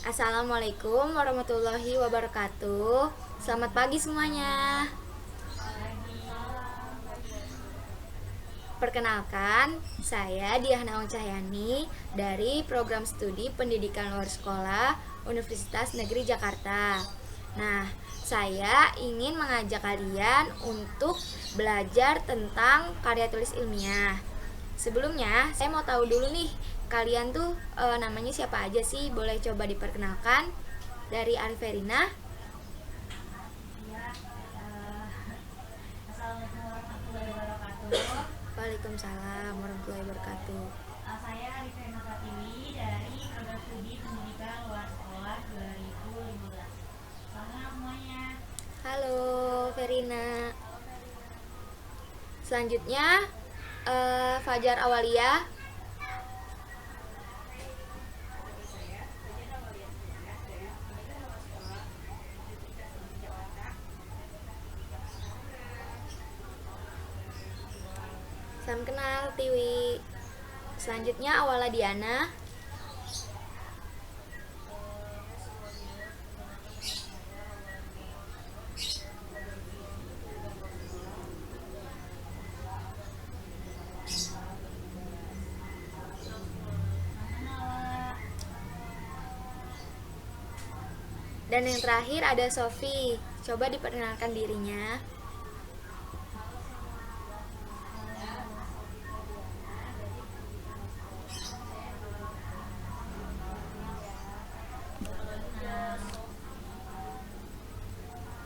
Assalamualaikum warahmatullahi wabarakatuh. Selamat pagi semuanya. Perkenalkan, saya Diah Naung Cahyani dari Program Studi Pendidikan Luar Sekolah Universitas Negeri Jakarta. Nah, saya ingin mengajak kalian untuk belajar tentang karya tulis ilmiah. Sebelumnya, saya mau tahu dulu nih, kalian tuh namanya siapa aja sih? Boleh coba diperkenalkan dari Alverina. Ya, Assalamualaikum warahmatullahi wabarakatuh. Waalaikumsalam warahmatullahi wabarakatuh. Saya Arifena Pratiwi dari Program Studi Pendidikan Luar Sekolah 2015. Selamat malam semuanya. Halo Verina. Selanjutnya Fajar Awalia. Salam kenal Tiwi. Selanjutnya Awala Diana. Dan yang terakhir ada Sofi. Coba diperkenalkan dirinya.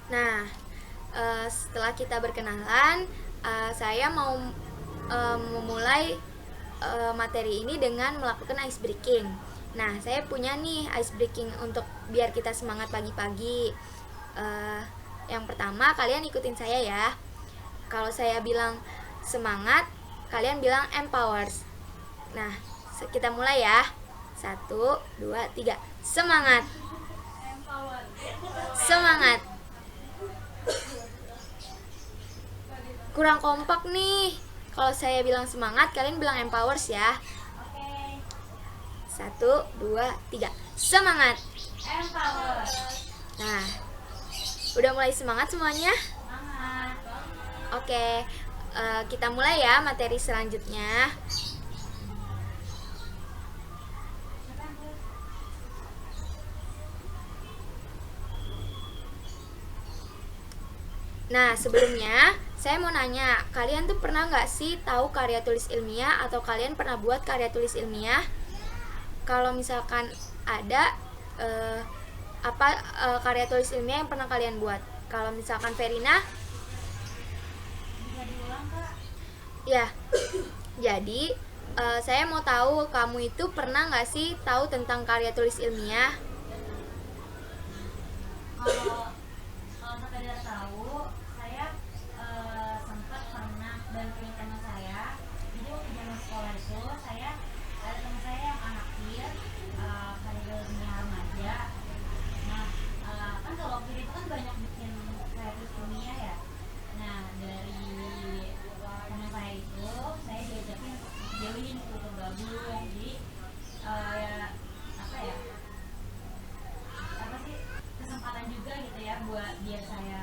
Nah, setelah kita berkenalan, saya mau memulai materi ini dengan melakukan ice breaking. Nah, saya punya nih ice breaking untuk biar kita semangat pagi-pagi. Yang pertama, kalian ikutin saya ya. Kalau saya bilang semangat, kalian bilang empowers. Nah, kita mulai ya. 1, 2, 3. Semangat. Semangat. Kurang kompak nih. Kalau saya bilang semangat, kalian bilang empowers ya. Oke. 1, 2, 3. Semangat. Empower. Nah, udah mulai semangat semuanya? Semangat. Oke, kita mulai ya materi selanjutnya. Nah, sebelumnya saya mau nanya, kalian tuh pernah nggak sih tahu karya tulis ilmiah atau kalian pernah buat karya tulis ilmiah? Kalau misalkan ada, apa karya tulis ilmiah yang pernah kalian buat? Kalau misalkan Verina, Bisa diulang, Kak? ya. Jadi saya mau tahu kamu itu pernah nggak sih tahu tentang karya tulis ilmiah? Kalau kalau sekedar tahu, saya sempat pernah bantuin teman saya. Jadi waktu zaman sekolah itu, saya ada teman saya yang anakir karya ilmiah remaja. Nah, kan kalau waktu itu kan banyak bikin karya tulis ilmiah ya. Nah, dari teman saya itu, saya diajakin untuk join untuk gabung. Jadi ya apa ya? Apa sih kesempatan juga gitu ya buat biar saya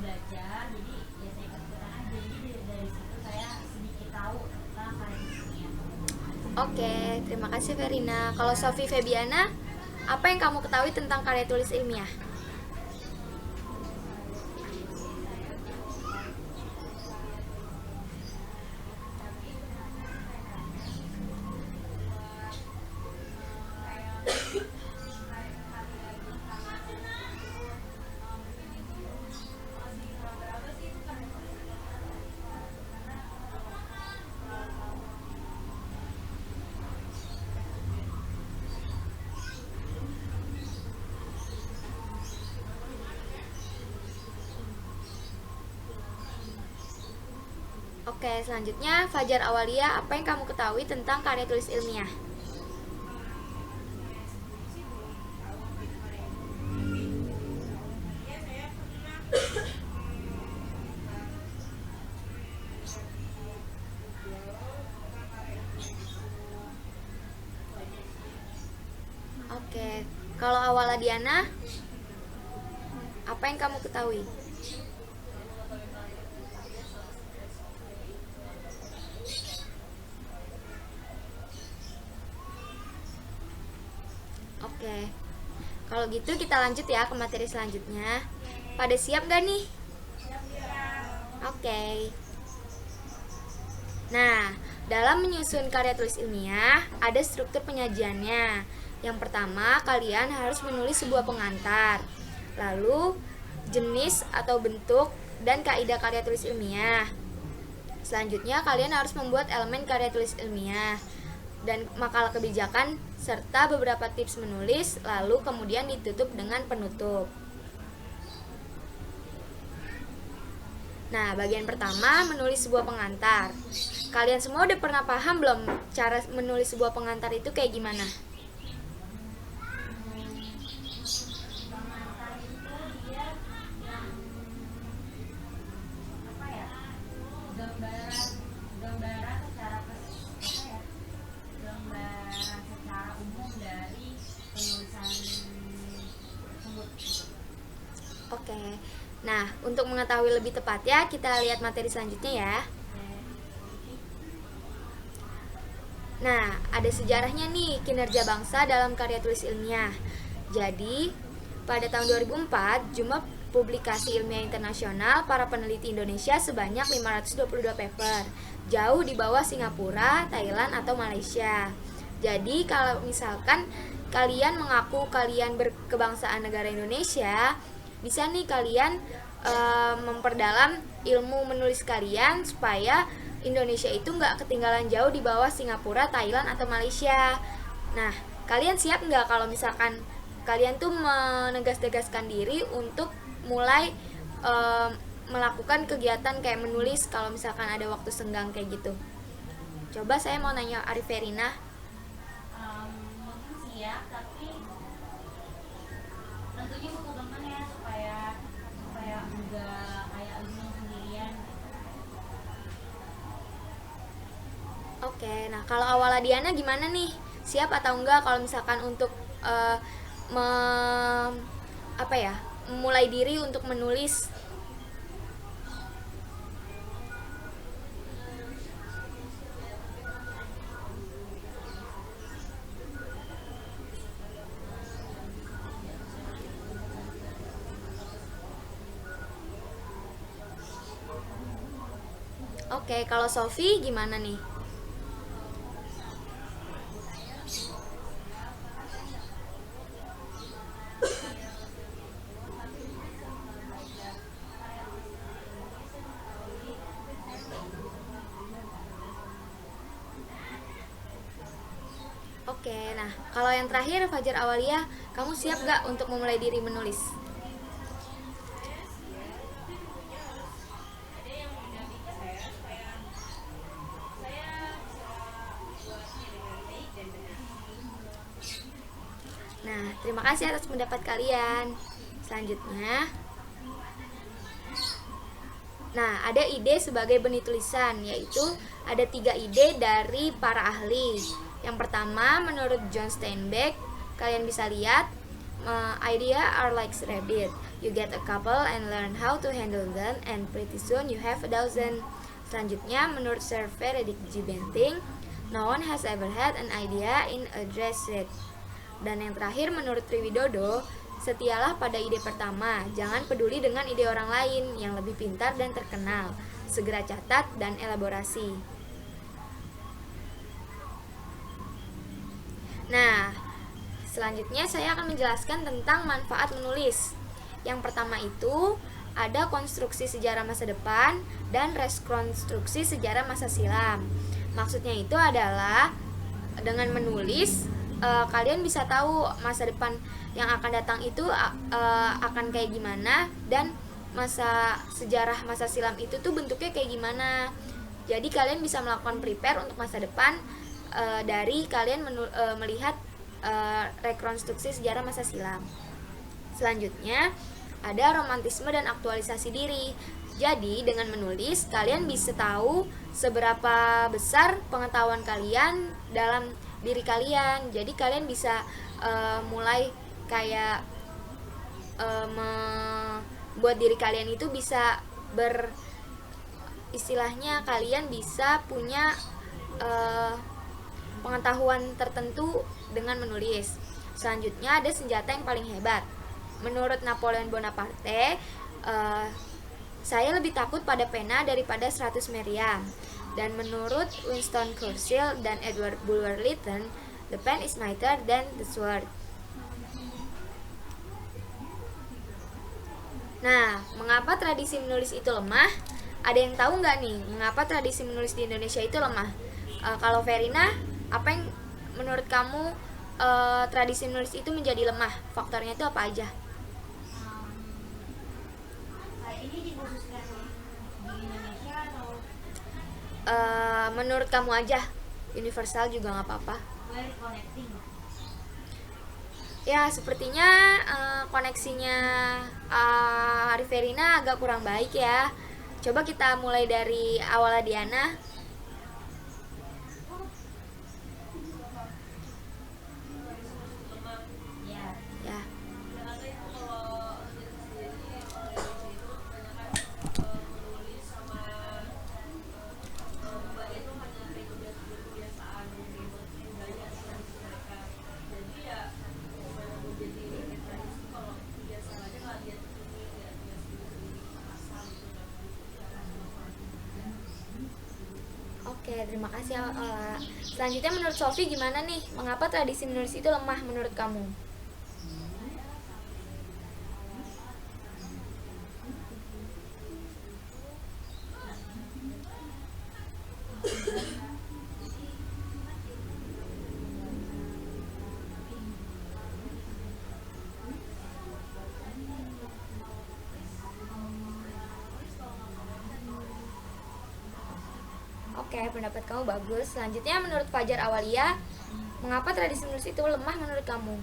belajar. Jadi ya saya ikut-ikutan aja. Jadi dari situ saya sedikit tahu tentang karya tulis ilmiah. Oke, terima kasih Verina. Kalau Sofi Febiana, apa yang kamu ketahui tentang karya tulis ilmiah? Oke, selanjutnya Fajar Awalia, apa yang kamu ketahui tentang karya tulis ilmiah? Oke, kalau awal Diana, apa yang kamu ketahui? Oke, kalau gitu kita lanjut ya ke materi selanjutnya. Pada siap gak nih? Oke. Nah, dalam menyusun karya tulis ilmiah, ada struktur penyajiannya. Yang pertama, kalian harus menulis sebuah pengantar. Lalu, jenis atau bentuk dan kaidah karya tulis ilmiah. Selanjutnya, kalian harus membuat elemen karya tulis ilmiah dan makalah kebijakan serta beberapa tips menulis, lalu kemudian ditutup dengan penutup. Nah, bagian pertama menulis sebuah pengantar. Kalian semua udah pernah paham belum cara menulis sebuah pengantar itu kayak gimana? Pengantar itu dia yang apa ya, gambaran secara gambaran secara umum dari penulisan tersebut. Oke. Nah, untuk mengetahui lebih tepatnya, kita lihat materi selanjutnya ya. Nah, ada sejarahnya nih kinerja bangsa dalam karya tulis ilmiah. Jadi, pada tahun 2004, jumlah publikasi ilmiah internasional para peneliti Indonesia sebanyak 522 paper, jauh di bawah Singapura, Thailand, atau Malaysia. Jadi, kalau misalkan kalian mengaku kalian berkebangsaan negara Indonesia, bisa nih kalian memperdalam ilmu menulis kalian supaya Indonesia itu nggak ketinggalan jauh di bawah Singapura, Thailand, atau Malaysia. Nah, kalian siap nggak kalau misalkan kalian tuh menegas-tegaskan diri untuk mulai melakukan kegiatan kayak menulis kalau misalkan ada waktu senggang kayak gitu? Coba saya mau nanya Ariferina. Mungkin siap, tapi tentunya butuh teman ya supaya enggak kayak bingung sendirian. Oke, nah kalau awal Diana gimana nih? Siap atau enggak kalau misalkan untuk mulai diri untuk menulis? Oke, kalau Sofi gimana nih? Oke, nah kalau yang terakhir Fajar Awalia, kamu siap gak untuk memulai diri menulis? Nah, terima kasih atas pendapat kalian. Selanjutnya, nah ada ide sebagai benih tulisan, yaitu ada 3 ide dari para ahli. Yang pertama, menurut John Steinbeck, kalian bisa lihat, idea are like rabbit. You get a couple and learn how to handle them, and pretty soon you have a dozen. Selanjutnya, menurut Sir Frederick G. Banting, no one has ever had an idea in a dress set. Dan yang terakhir, menurut Triwidodo, setialah pada ide pertama, jangan peduli dengan ide orang lain yang lebih pintar dan terkenal. Segera catat dan elaborasi. Nah, selanjutnya saya akan menjelaskan tentang manfaat menulis. Yang pertama itu ada konstruksi sejarah masa depan dan rekonstruksi sejarah masa silam. Maksudnya itu adalah dengan menulis kalian bisa tahu masa depan yang akan datang itu akan kayak gimana, dan sejarah masa silam itu tuh bentuknya kayak gimana. Jadi kalian bisa melakukan prepare untuk masa depan dari kalian melihat rekonstruksi sejarah masa silam. Selanjutnya ada romantisme dan aktualisasi diri. Jadi dengan menulis kalian bisa tahu seberapa besar pengetahuan kalian dalam diri kalian. Jadi kalian bisa mulai kayak membuat diri kalian itu bisa istilahnya kalian bisa punya pengetahuan tertentu dengan menulis. Selanjutnya ada senjata yang paling hebat. Menurut Napoleon Bonaparte, saya lebih takut pada pena daripada 100 meriam. Dan menurut Winston Churchill dan Edward Bulwer Lytton, the pen is mightier than the sword. Nah, mengapa tradisi menulis itu lemah? Ada yang tahu nggak nih, mengapa tradisi menulis di Indonesia itu lemah? Kalau Verina, apa yang menurut kamu tradisi menulis itu menjadi lemah? Faktornya itu apa aja? Ini dikhususkan di Indonesia atau Menurut kamu aja, universal juga nggak apa-apa. well connecting? Ya, sepertinya koneksinya Arif Verina agak kurang baik ya. Coba kita mulai dari awal, Diana. Ya, Ya. Oke, terima kasih Ola. Selanjutnya menurut Sofi gimana nih? Mengapa tradisi menulis itu lemah menurut kamu? Oke, pendapat kamu bagus. Selanjutnya menurut Fajar Awalia, mengapa tradisi menulis itu lemah menurut kamu?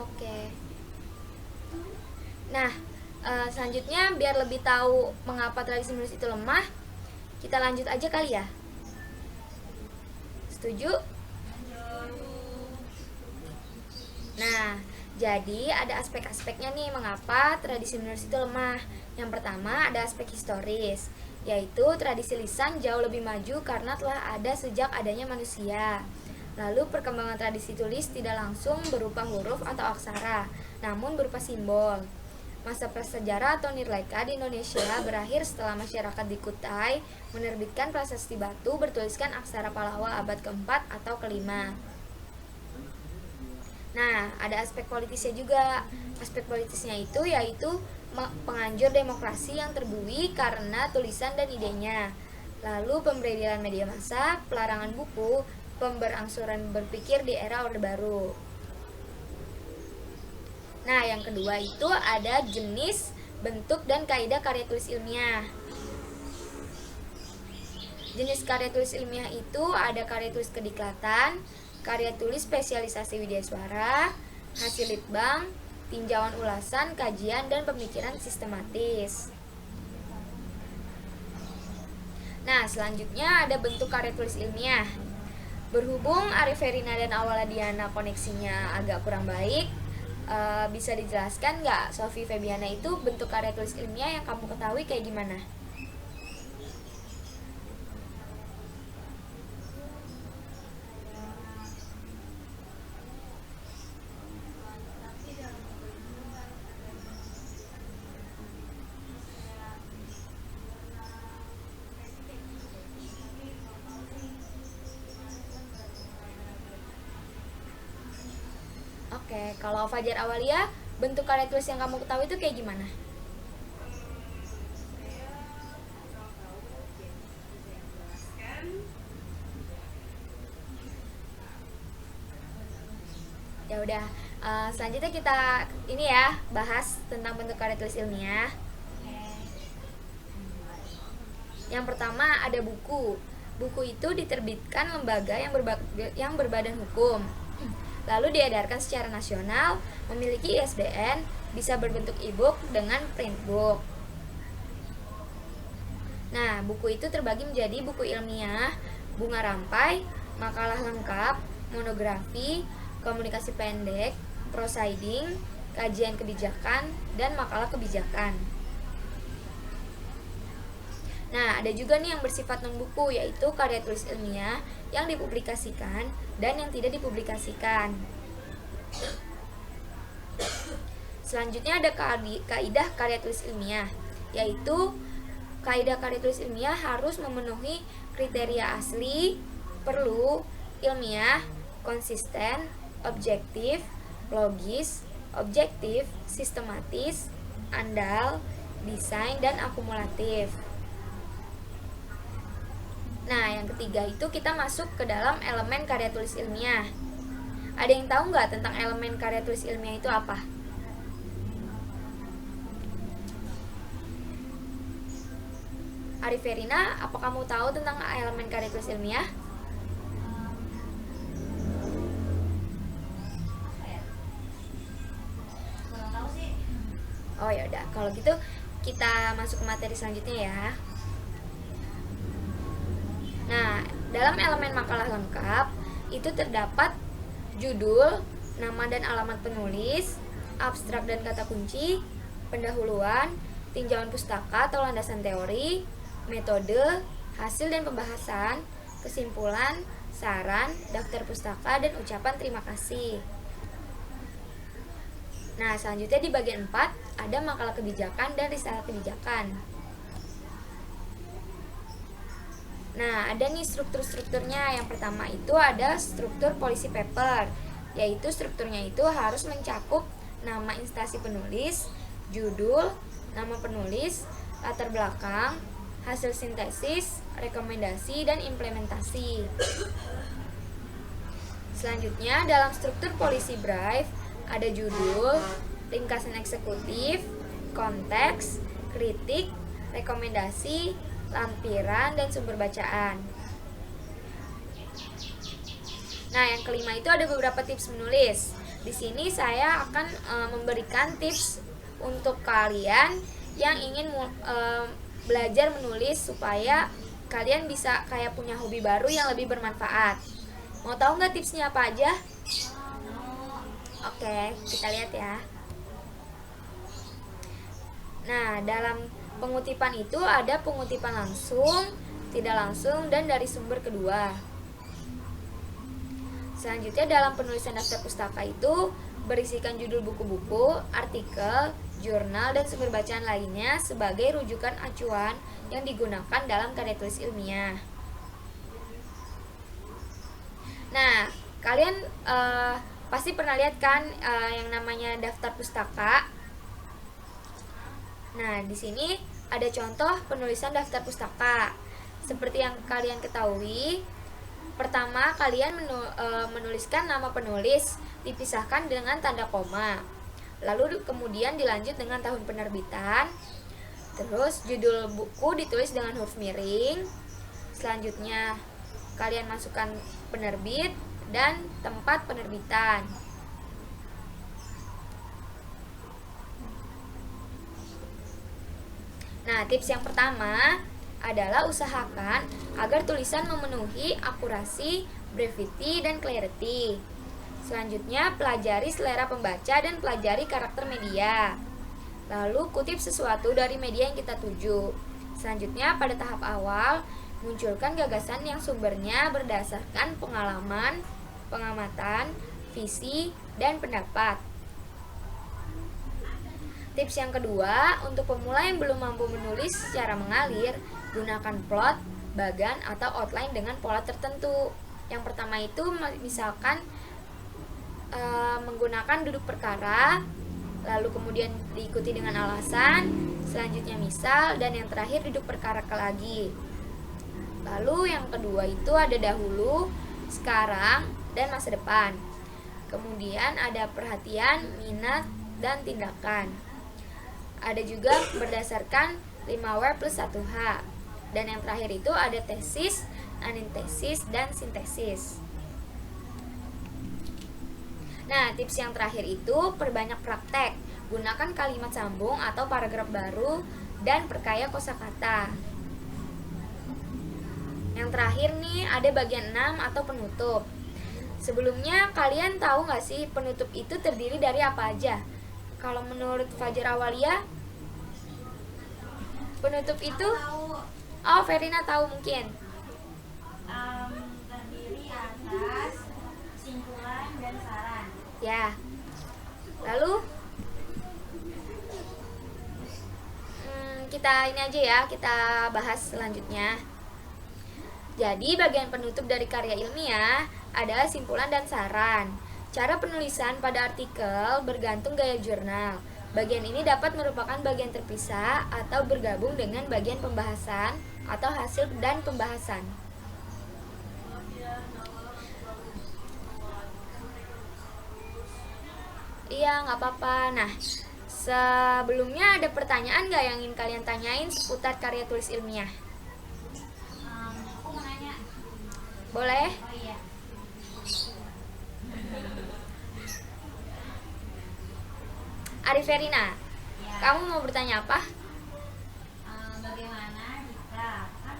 Oke. Nah, selanjutnya biar lebih tahu mengapa tradisi menulis itu lemah, kita lanjut aja kali ya. Setuju? Nah, jadi ada aspek-aspeknya nih mengapa tradisi menulis itu lemah. Yang pertama ada aspek historis, yaitu tradisi lisan jauh lebih maju karena telah ada sejak adanya manusia. Lalu perkembangan tradisi tulis tidak langsung berupa huruf atau aksara, namun berupa simbol. Masa prasejarah atau Nirleka di Indonesia berakhir setelah masyarakat di Kutai menerbitkan prasasti batu bertuliskan aksara Pallawa abad keempat atau kelima. Nah, ada aspek politisnya juga. Aspek politisnya itu yaitu penganjur demokrasi yang terbuih karena tulisan dan idenya. Lalu pemberedaran media massa, pelarangan buku, pemberangsuran berpikir di era Orde Baru. Nah, yang kedua itu ada jenis, bentuk, dan kaidah karya tulis ilmiah. Jenis karya tulis ilmiah itu ada karya tulis kediklatan, karya tulis spesialisasi widya suara, hasil litbang, tinjauan ulasan, kajian, dan pemikiran sistematis. Nah, selanjutnya ada bentuk karya tulis ilmiah. Berhubung Arif Verina dan Awala Diana koneksinya agak kurang baik, bisa dijelaskan nggak, Sofi Febiana, itu bentuk karya tulis ilmiah yang kamu ketahui kayak gimana? Oke, kalau Fajar Awalia, bentuk karya tulis yang kamu ketahui itu kayak gimana? udah. Selanjutnya kita ini ya bahas tentang bentuk karya tulis ilmiah. Oke. Yang pertama ada buku. Buku itu diterbitkan lembaga yang berbadan hukum, lalu diedarkan secara nasional, memiliki ISBN, bisa berbentuk e-book dengan printbook. Nah, buku itu terbagi menjadi buku ilmiah, bunga rampai, makalah lengkap, monografi, komunikasi pendek, prosiding, kajian kebijakan, dan makalah kebijakan. Nah, ada juga nih yang bersifat non-buku, yaitu karya tulis ilmiah yang dipublikasikan dan yang tidak dipublikasikan. Selanjutnya ada kaidah karya tulis ilmiah, yaitu kaidah karya tulis ilmiah harus memenuhi kriteria asli, perlu, ilmiah, konsisten, objektif, logis, objektif, sistematis, andal, desain, dan akumulatif. Nah, yang ketiga itu kita masuk ke dalam elemen karya tulis ilmiah. Ada yang tahu nggak tentang elemen karya tulis ilmiah itu apa? Arifverina, apa kamu tahu tentang elemen karya tulis ilmiah? Apa ya? Kurang tahu sih. Oh ya udah, kalau gitu kita masuk ke materi selanjutnya ya. Nah, dalam elemen makalah lengkap itu terdapat judul, nama dan alamat penulis, abstrak dan kata kunci, pendahuluan, tinjauan pustaka atau landasan teori, metode, hasil dan pembahasan, kesimpulan, saran, daftar pustaka, dan ucapan terima kasih. Nah, selanjutnya di bagian 4 ada makalah kebijakan dan risalah kebijakan. Nah, ada nih struktur-strukturnya. Yang pertama itu ada struktur policy paper, yaitu strukturnya itu harus mencakup nama instansi penulis, judul, nama penulis, latar belakang, hasil sintesis, rekomendasi, dan implementasi. Selanjutnya, dalam struktur policy brief ada judul, ringkasan eksekutif, konteks, kritik, rekomendasi, lampiran, dan sumber bacaan. Nah, yang kelima itu ada beberapa tips menulis. Di sini saya akan memberikan tips untuk kalian yang ingin belajar menulis supaya kalian bisa kayak punya hobi baru yang lebih bermanfaat. Mau tahu nggak tipsnya apa aja? Oke, kita lihat ya. Nah, dalam pengutipan itu ada pengutipan langsung, tidak langsung, dan dari sumber kedua. Selanjutnya dalam penulisan daftar pustaka itu berisikan judul buku-buku, artikel, jurnal, dan sumber bacaan lainnya sebagai rujukan acuan yang digunakan dalam karya tulis ilmiah. Nah, kalian pasti pernah lihat kan yang namanya daftar pustaka. Nah, di sini ada contoh penulisan daftar pustaka. Seperti yang kalian ketahui, pertama kalian menuliskan nama penulis dipisahkan dengan tanda koma. Lalu kemudian dilanjut dengan tahun penerbitan. Terus judul buku ditulis dengan huruf miring. Selanjutnya kalian masukkan penerbit dan tempat penerbitan. Nah, tips yang pertama adalah usahakan agar tulisan memenuhi akurasi, brevity, dan clarity. Selanjutnya, pelajari selera pembaca dan pelajari karakter media. Lalu, kutip sesuatu dari media yang kita tuju. Selanjutnya, pada tahap awal, munculkan gagasan yang sumbernya berdasarkan pengalaman, pengamatan, visi, dan pendapat. Tips yang kedua, untuk pemula yang belum mampu menulis secara mengalir, gunakan plot, bagan, atau outline dengan pola tertentu. Yang pertama itu misalkan menggunakan duduk perkara, lalu kemudian diikuti dengan alasan, selanjutnya misal, dan yang terakhir duduk perkara lagi. Lalu yang kedua itu ada dahulu, sekarang, dan masa depan. Kemudian ada perhatian, minat, dan tindakan. Ada juga berdasarkan 5W plus 1H. Dan yang terakhir itu ada tesis, antesis, dan sintesis. Nah, tips yang terakhir itu perbanyak praktek. Gunakan kalimat sambung atau paragraf baru dan perkaya kosakata. Yang terakhir nih ada bagian 6 atau penutup. Sebelumnya kalian tahu nggak sih penutup itu terdiri dari apa aja? Kalau menurut Fajar Awalia, penutup itu, oh Verina tahu mungkin. Terdiri atas kesimpulan dan saran. Ya. Lalu kita ini aja ya, kita bahas selanjutnya. Jadi bagian penutup dari karya ilmiah adalah simpulan dan saran. Cara penulisan pada artikel bergantung gaya jurnal. Bagian ini dapat merupakan bagian terpisah atau bergabung dengan bagian pembahasan atau hasil dan pembahasan. Iya, nggak apa-apa. Nah, sebelumnya ada pertanyaan nggak yang ingin kalian tanyain seputar karya tulis ilmiah? Aku mau nanya. Boleh? Oh iya. Ari Verina, Ya. kamu mau bertanya apa? Bagaimana jika kan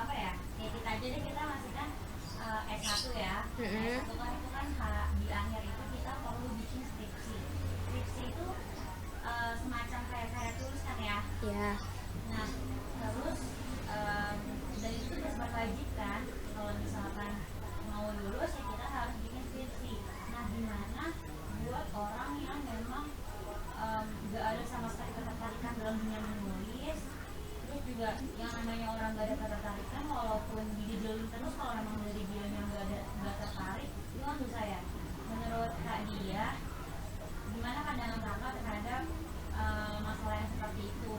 apa ya? Kayak kita aja deh, kita masih kan S1 ya. S1 kan itu kan di akhir itu kita perlu bikin skripsi. Skripsi itu semacam kayak karya tulis kan ya. Ya. Nah, terus dan itu udah wajib kan, kalau misalkan mau lulus ya kita harus bikin skripsi. Nah, gimana buat orang yang memang gak ada sama sekali ketertarikan dalam dunia menulis, terus juga yang namanya orang gak ada ketertarikan walaupun dididelin terus, kalau memang dari dianya gak tertarik, itu kan susah ya. Menurut Kak Dia, gimana pandangan kakak terhadap masalah yang seperti itu?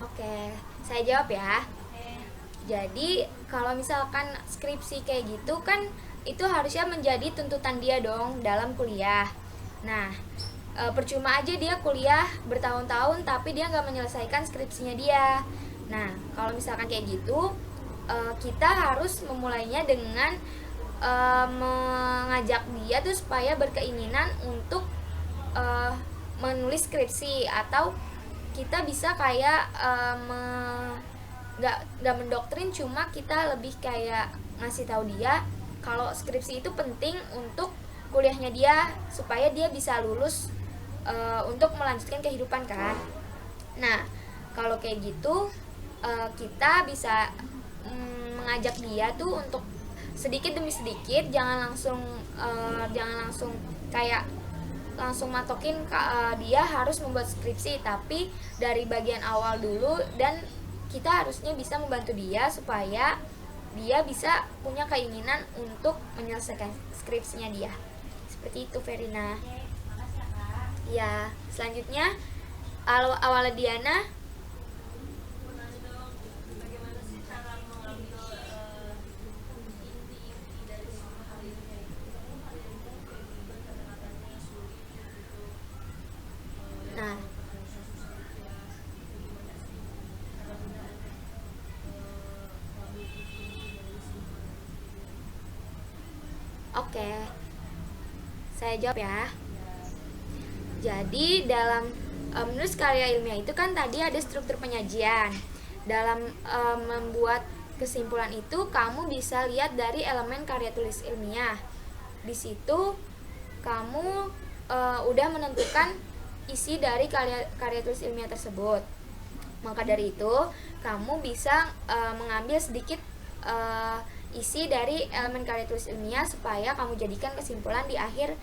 Oke, saya jawab ya. Oke. Jadi kalau misalkan skripsi kayak gitu kan itu harusnya menjadi tuntutan dia dong dalam kuliah. Nah, percuma aja dia kuliah bertahun-tahun tapi dia nggak menyelesaikan skripsinya dia. Nah, kalau misalkan kayak gitu, kita harus memulainya dengan mengajak dia tuh supaya berkeinginan untuk menulis skripsi, atau kita bisa kayak nggak mendoktrin, cuma kita lebih kayak ngasih tahu dia kalau skripsi itu penting untuk kuliahnya dia supaya dia bisa lulus untuk melanjutkan kehidupan kan. Nah, kalau kayak gitu kita bisa mengajak dia tuh untuk sedikit demi sedikit, jangan langsung kayak langsung matokin dia harus membuat skripsi, tapi dari bagian awal dulu, dan kita harusnya bisa membantu dia supaya dia bisa punya keinginan untuk menyelesaikan skripsinya dia. Seperti itu, Verina. Oke, makasih ya Kak. Ya, selanjutnya awalnya Diana. Nah, oke, saya jawab ya. Jadi dalam menulis karya ilmiah itu kan tadi ada struktur penyajian. Dalam membuat kesimpulan itu kamu bisa lihat dari elemen karya tulis ilmiah. Di situ kamu udah menentukan isi dari karya tulis ilmiah tersebut. Maka dari itu kamu bisa mengambil sedikit isi dari elemen karya tulis ilmiah supaya kamu jadikan kesimpulan di akhir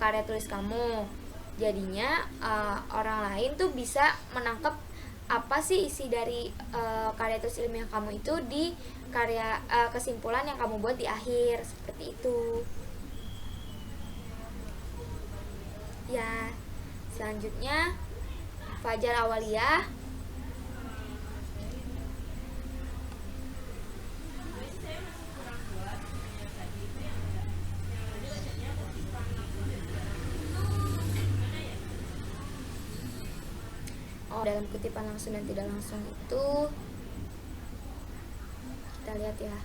karya tulis kamu. Jadinya orang lain tuh bisa menangkap apa sih isi dari karya tulis ilmiah kamu itu di karya kesimpulan yang kamu buat di akhir, seperti itu. Ya, selanjutnya Fajar Awalia. dalam kutipan langsung dan tidak langsung itu kita lihat ya.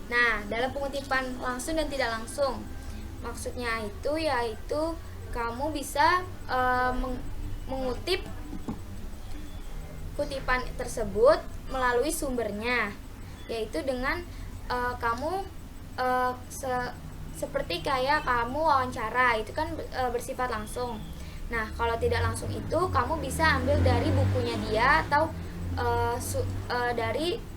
Nah, dalam pengutipan langsung dan tidak langsung, maksudnya itu yaitu kamu bisa mengutip kutipan tersebut melalui sumbernya, yaitu dengan kamu seperti kayak kamu wawancara, itu kan bersifat langsung. Nah, kalau tidak langsung itu kamu bisa ambil dari bukunya dia atau dari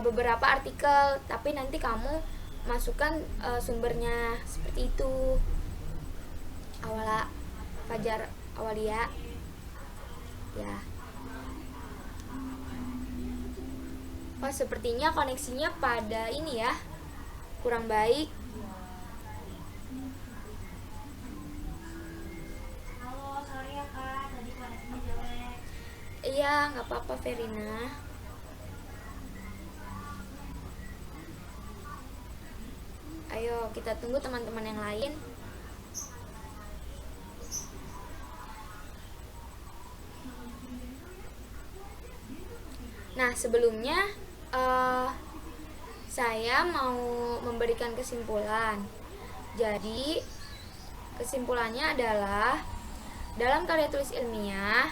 beberapa artikel, tapi nanti kamu masukkan sumbernya seperti itu. Awala Fajar Awalia ya. Oh, sepertinya koneksinya pada ini ya kurang baik. Halo, sorry ya kak, tadi koneksinya jelek. Iya, nggak apa-apa Verina. Ayo kita tunggu teman-teman yang lain. Nah, sebelumnya saya mau memberikan kesimpulan. Jadi, kesimpulannya adalah dalam karya tulis ilmiah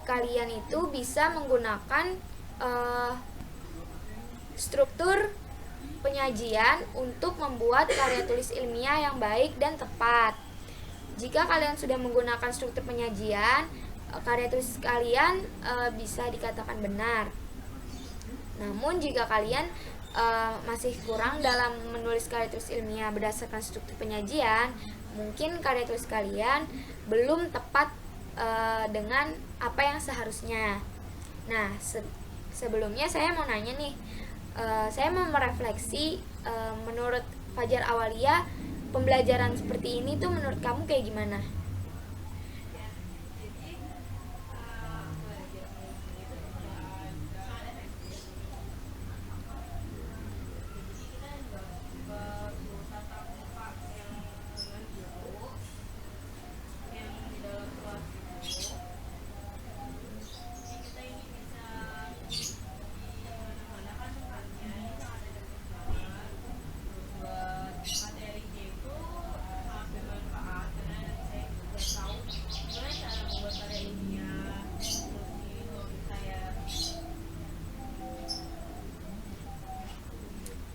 kalian itu bisa menggunakan struktur penyajian untuk membuat karya tulis ilmiah yang baik dan tepat. Jika kalian sudah menggunakan struktur penyajian, karya tulis kalian bisa dikatakan benar. Namun jika kalian masih kurang dalam menulis karya tulis ilmiah berdasarkan struktur penyajian, mungkin karya tulis kalian belum tepat dengan apa yang seharusnya. Nah, sebelumnya saya mau nanya nih, saya mau merefleksi, menurut Fajar Awalia, pembelajaran seperti ini tuh menurut kamu kayak gimana?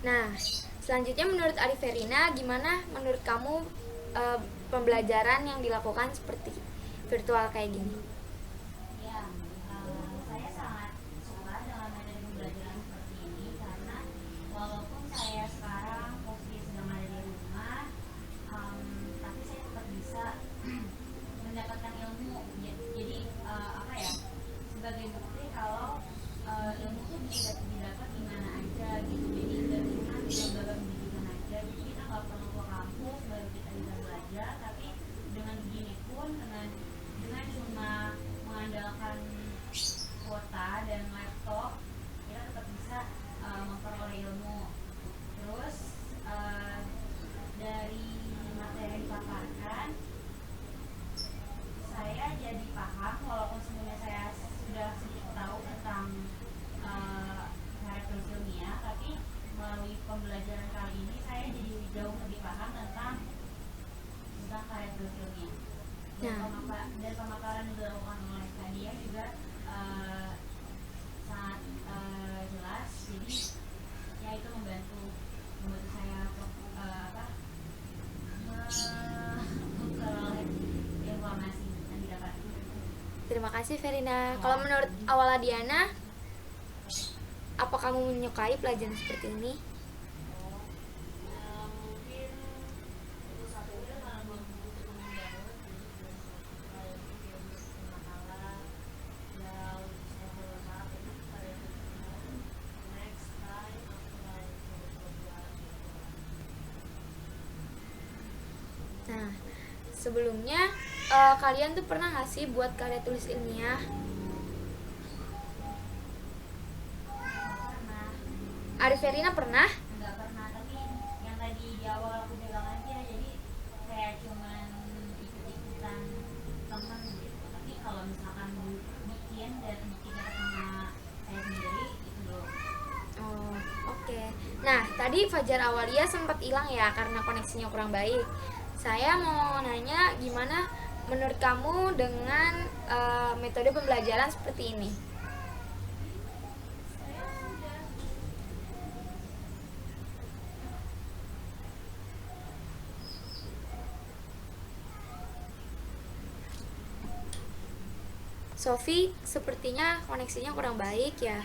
Nah, selanjutnya menurut Arifverina, gimana menurut kamu pembelajaran yang dilakukan seperti virtual kayak gini? Ya, saya sangat suka dengan metode pembelajaran seperti ini karena walaupun saya sekarang posisi sedang ada di rumah, tapi saya tetap bisa mendapatkan ilmu. Jadi apa ya? Sebagai bukti kalau ilmu itu bisa didapat di mana aja gitu. Jadi nggak cuma di lembaga pendidikan aja. Jadi kita nggak perlu ke kampus baru kita bisa belajar, tapi dengan begini pun dengan cuma mengandalkan kuota dan laptop kita tetap bisa memperoleh ilmu. Terus dari materi yang dipaparkan saya jadi paham, walaupun sebelumnya saya sudah sedikit tahu tentang karya tulis ilmiah, tapi melalui pembelajaran kali ini saya jadi jauh lebih paham tentang karya tulis ilmiah. Dan pemaparan yang dilakukan oleh Kadia juga sangat jelas, jadi ya itu membantu saya memperoleh informasi yang didapat. Terima kasih Verina. Kalau menurut Awaladiana, apa kamu menyukai pelajaran seperti ini? Mungkin itu satunya karena belum butuh banget, sebelumnya kalian tuh pernah nggak sih buat karya tulis ilmiah? Pernah. Ariferina pernah? Nggak pernah, tapi yang tadi di awal aku bilang aja, jadi kayak cuman ikut-ikutan temen gitu. Tapi kalau misalkan bikin dan bikin atas nama saya sendiri itu belum. Oh, oke. Nah, tadi Fajar Awalia sempat hilang ya karena koneksinya kurang baik. Saya mau nanya gimana menurut kamu dengan metode pembelajaran seperti ini? Sofi, sepertinya koneksinya kurang baik ya.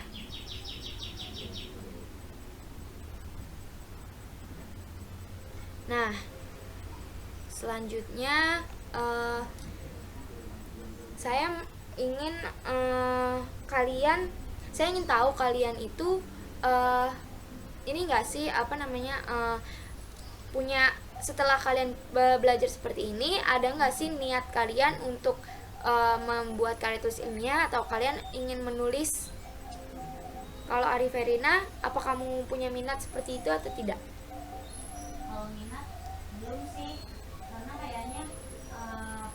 Nah, selanjutnya saya ingin saya ingin tahu kalian itu ini enggak sih punya setelah kalian belajar seperti ini, ada nggak sih niat kalian untuk membuat karya tulis ilmiah atau kalian ingin menulis? Kalau Ariferina, apa kamu punya minat seperti itu atau tidak? Kalau minat belum sih, karena kayaknya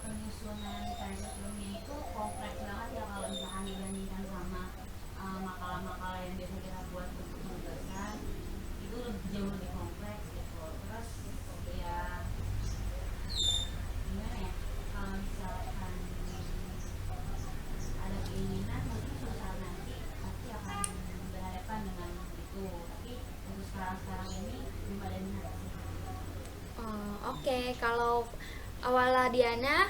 penyusunan karya ilmiah itu kompleks banget ya kalau misalkan dibandingkan sama makalah-makalah yang biasa kita buat untuk penugasan, itu jauh lebih kompleks gitu. Terus ya gimana ya, kalau misalkan ada keinginan mungkin suatu saat nanti pasti akan berhadapan dengan itu, tapi untuk sekarang ini belum ada minat sih. Oke, kalau Awala Diana,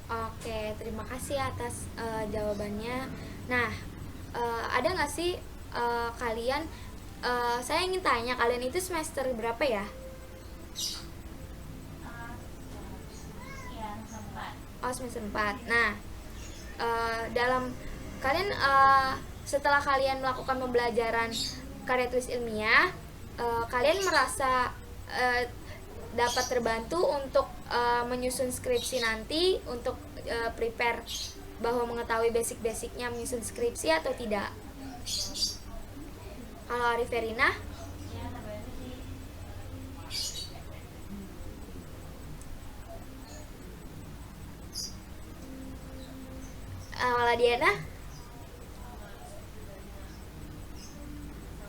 oke, terima kasih atas jawabannya. Nah, ada nggak sih kalian? Saya ingin tanya, kalian itu semester berapa ya? Iya, sempat. Oh, semester 4. Nah, dalam kalian setelah kalian melakukan pembelajaran karya tulis ilmiah, kalian merasa dapat terbantu untuk menyusun skripsi nanti, untuk prepare bahwa mengetahui basic-basicnya menyusun skripsi atau tidak? Kalau Ariferina, Ya, terbantu sih. Diana?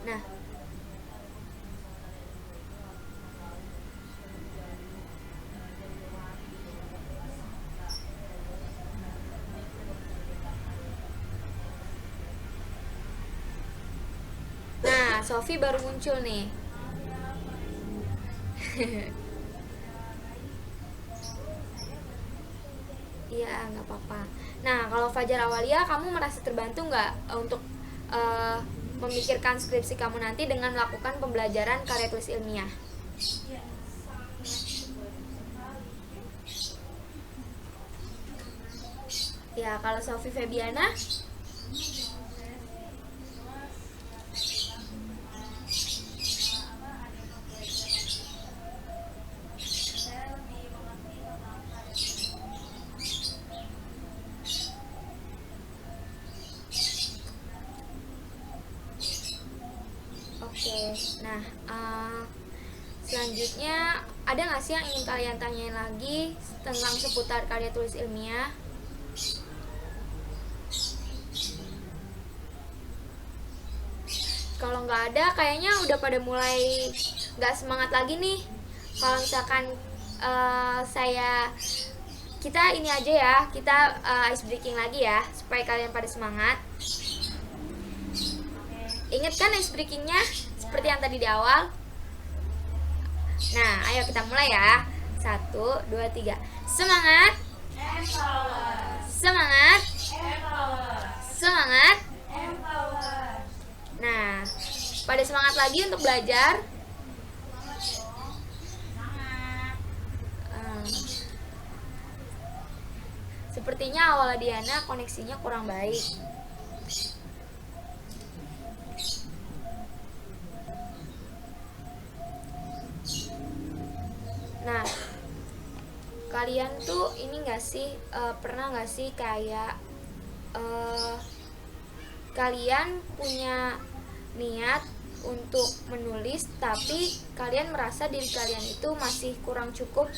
Nah, Sofi baru muncul nih. Iya, nggak apa-apa. Nah, kalau Fajar Awalia, kamu merasa terbantu nggak untuk memikirkan skripsi kamu nanti dengan melakukan pembelajaran karya tulis ilmiah? Ya, kalau Sofi Febiana? Oke, nah selanjutnya ada nggak sih yang ingin kalian tanyain lagi tentang seputar karya tulis ilmiah? Kalau nggak ada, kayaknya udah pada mulai nggak semangat lagi nih. Kalau misalkan kita ini aja ya, kita ice breaking lagi ya, supaya kalian pada semangat. Ingat kan ice breakingnya seperti yang tadi di awal? Nah, ayo kita mulai ya. 1, 2, 3. Semangat. Empower. Semangat, Empower. semangat. Empower. Nah, pada semangat lagi untuk belajar. Semangat. Hmm, Sepertinya awalnya Diana koneksinya kurang baik. Nah, kalian tuh ini nggak sih pernah nggak sih kayak eh, kalian punya niat untuk menulis tapi kalian merasa diri kalian itu masih kurang cukup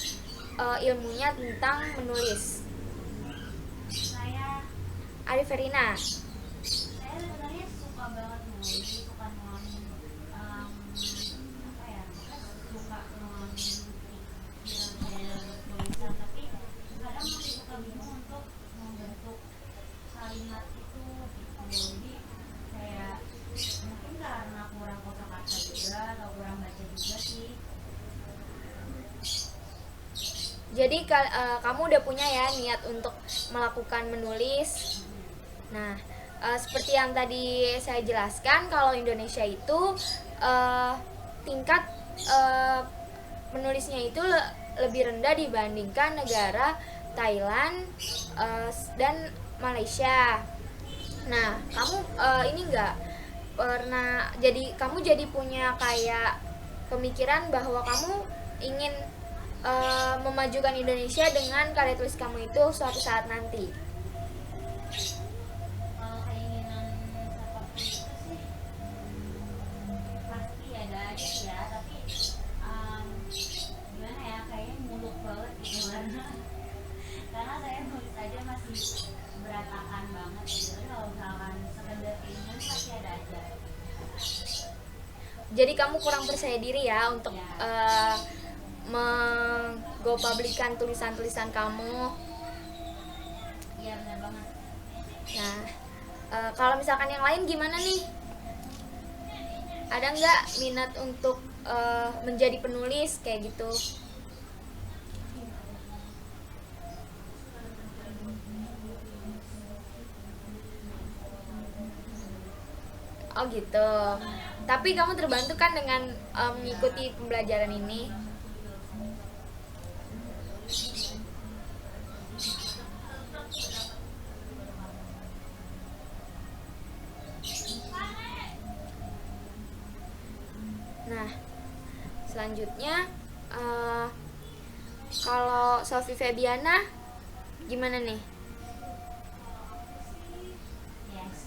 ilmunya tentang menulis? Saya Ariferina. sebenarnya suka banget nulis, suka nuangin apa ya, suka nuangin pikiran tulisan, tapi kadang masih suka bingung untuk membentuk kalimat itu gitu. Jadi kayak mungkin karena kurang kosakata juga atau kurang baca juga sih. Jadi kamu udah punya ya niat untuk melakukan menulis. Nah, seperti yang tadi saya jelaskan, kalau Indonesia itu uh, tingkat menulisnya itu lebih rendah dibandingkan negara Thailand dan Malaysia. Nah, kamu ini enggak pernah kamu jadi punya kayak pemikiran bahwa kamu ingin memajukan Indonesia dengan karya tulis kamu itu suatu saat nanti? Kalau keinginan seperti itu sih pasti ada aja ya, tapi gimana ya, kayaknya muluk banget gitu kan. Karena saya nulis aja masih berantakan banget gitu. Tapi kalau misalkan sekedar keinginan pasti ada aja. Jadi kamu kurang percaya diri ya untuk Ya. menggo publikan tulisan-tulisan kamu. Iya benar banget. Nah, kalau misalkan yang lain gimana nih? Ada nggak minat untuk menjadi penulis kayak gitu? Oh gitu. Tapi kamu terbantu kan dengan mengikuti pembelajaran ini? Nah, selanjutnya kalau Sofi Febiana gimana nih? Yes.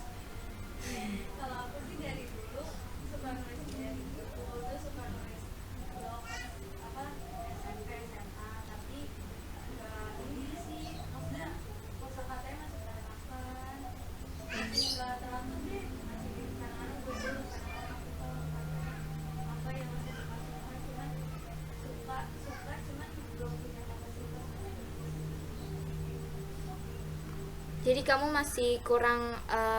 Kalau aku sih dari dulu suka nulis dari dulu tuh suka nulis blog apa SMP SMA, tapi nggak ini sih, maksudnya kosakatanya masih berantakan, masih nggak terlalu deh, masih di kadang-kadang gue dulu kadang-kadang apa yang masih suka-suka, cuman suka cuman belum punya kapasitas. Jadi kamu masih kurang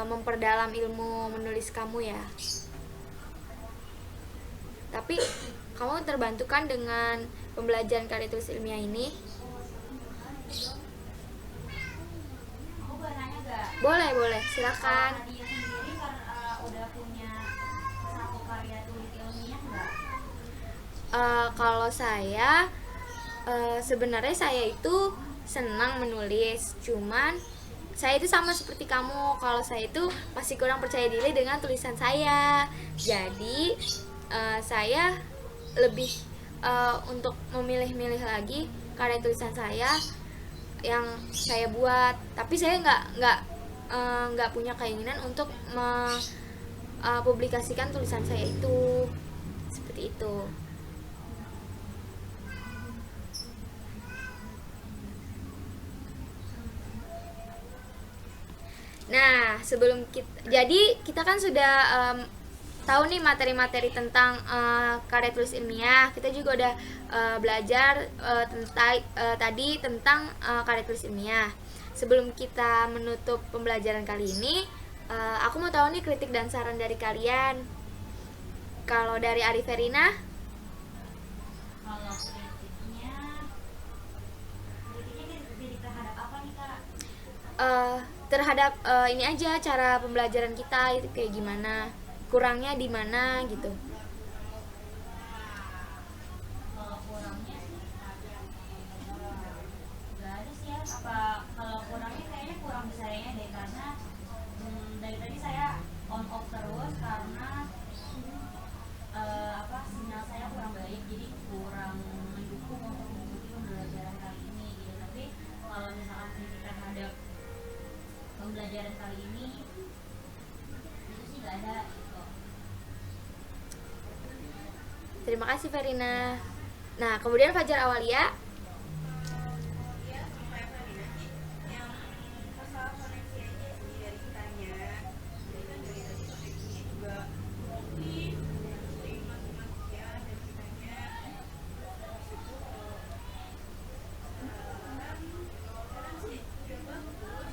memperdalam ilmu menulis kamu ya. Tapi kamu terbantu kan dengan pembelajaran karya tulis ilmiah ini? Aku boleh nanya gak? Boleh, Kalau silakan. Nadia sendiri udah punya satu karya tulis ilmiah nggak? Kalau saya sebenarnya saya itu senang menulis, cuman saya itu sama seperti kamu. Kalau saya itu masih kurang percaya diri dengan tulisan saya. Jadi saya lebih untuk memilih-milih lagi karya tulisan saya yang saya buat. Tapi saya nggak punya keinginan untuk publikasikan tulisan saya itu seperti itu. Nah, sebelum kita kan sudah tahu nih materi-materi tentang karya tulis ilmiah. Kita juga udah belajar tadi tentang karya tulis ilmiah. Sebelum kita menutup pembelajaran kali ini, aku mau tahu nih kritik dan saran dari kalian. Kalau dari Ariferina? Kalau kritiknya jadi terhadap apa terhadap ini aja cara pembelajaran kita itu kayak gimana, kurangnya di mana gitu. Kalau kurangnya sih nggak ada sih ya. Apa kalau kurangnya kayaknya kurang di sayanya deh, karena dari tadi saya on off terus karena apa, sinyal saya kurang baik, jadi kurang mendukung untuk mengikuti pembelajaran kali ini gitu. Tapi kalau misalkan kritik terhadap pembelajaran kali ini itu sih nggak ada gitu. Terima kasih Verina. Nah, kemudian Fajar Awalia. Iya, sama kayak Farina sih, yang masalah koneksi aja sih dari kitanya. Jadi kan dari tadi koneksinya juga mungkin sering mati-matian dari kitanya. Terus itu sekarang sih udah bagus.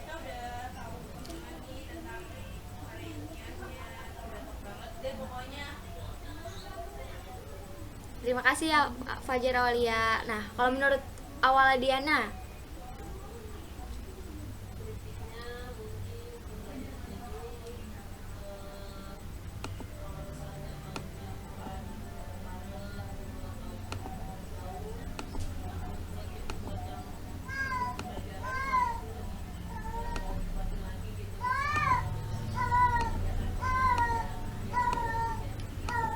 Kita udah tahu lagi tentang variasinya, udah top banget deh pokoknya. Terima kasih ya Fajar Awalia. Nah, kalau menurut Awala Diana.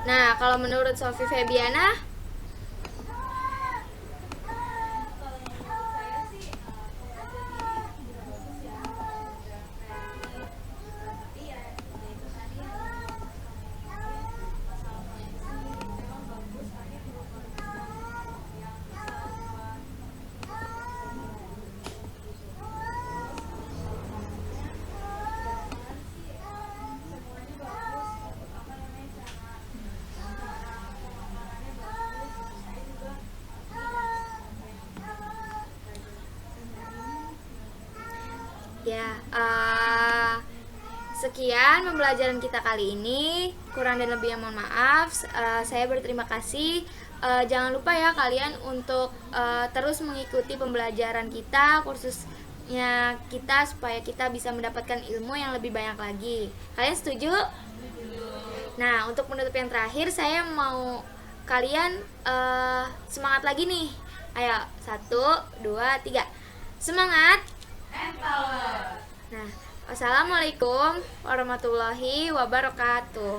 Nah, kalau menurut Sofi Febiana. Kalau menurut saya sih pembelajaran ini udah bagus ya, udah kreatif. Tapi ya itu tadi yang masalah koneksi memang bagus, tapi belum maksimal yang bisa buat semuanya bagus, apa namanya, cara pemaparannya bagus. Saya juga Ya, sekian pembelajaran kita kali ini. Kurang dan lebihnya mohon maaf. Saya berterima kasih. Jangan lupa ya kalian untuk terus mengikuti pembelajaran kita, kursusnya kita, supaya kita bisa mendapatkan ilmu yang lebih banyak lagi. Kalian setuju? Nah, untuk penutup yang terakhir, saya mau kalian semangat lagi nih. Ayo, 1, 2, 3. Semangat! Empower. Nah, wassalamualaikum warahmatullahi wabarakatuh.